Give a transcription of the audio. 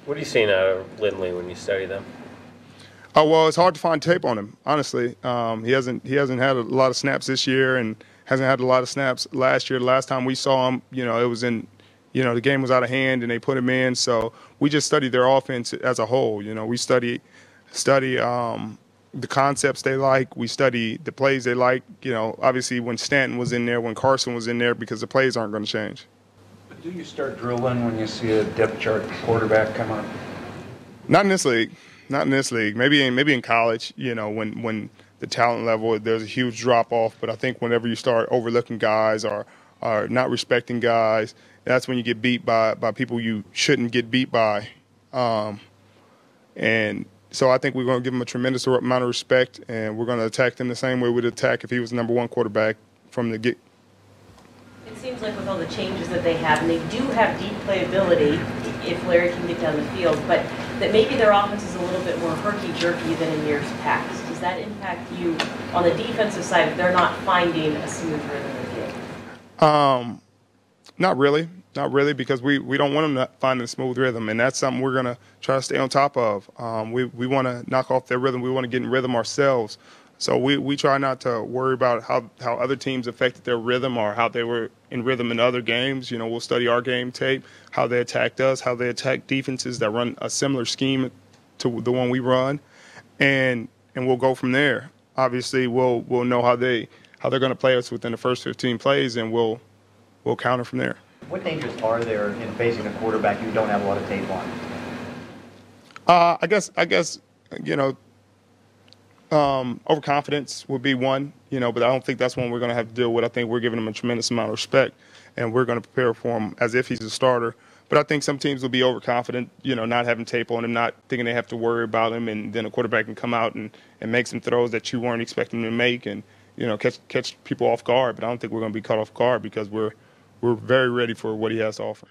What are you seeing out of Lindley when you study them? Oh well, it's hard to find tape on him. Honestly, he hasn't had a lot of snaps this year, and hasn't had a lot of snaps last year. The last time we saw him, it was in, the game was out of hand, and they put him in. So we just study their offense as a whole. We study the concepts they like. We study the plays they like. Obviously when Stanton was in there, when Carson was in there, because the plays aren't going to change. But do you start drilling when you see a depth chart quarterback come up? Not in this league. Not in this league. Maybe in college, when the talent level, there's a huge drop off. But I think whenever you start overlooking guys or not respecting guys, that's when you get beat by people you shouldn't get beat by. And so I think we're going to give him a tremendous amount of respect, and we're going to attack him the same way we'd attack if he was the #1 quarterback from the get. It seems like with all the changes that they have, and they do have deep playability if Larry can get down the field, but that maybe their offense is a little bit more herky-jerky than in years past. Does that impact you on the defensive side if they're not finding a smooth rhythm of the game? Not really. Not really, because we don't want them to find a smooth rhythm, and that's something we're going to try to stay on top of. We want to knock off their rhythm. We want to get in rhythm ourselves. So we try not to worry about how other teams affected their rhythm or how they were in rhythm in other games. We'll study our game tape, how they attacked us, how they attack defenses that run a similar scheme to the one we run, and we'll go from there. Obviously, we'll know how they're going to play us within the first 15 plays, and we'll counter from there. What dangers are there in facing a quarterback you don't have a lot of tape on? I guess overconfidence would be one, but I don't think that's one we're going to have to deal with. I think we're giving him a tremendous amount of respect, and we're going to prepare for him as if he's a starter. But I think some teams will be overconfident, not having tape on him, not thinking they have to worry about him, and then a quarterback can come out and make some throws that you weren't expecting him to make and, catch people off guard. But I don't think we're going to be caught off guard because we're very ready for what he has to offer.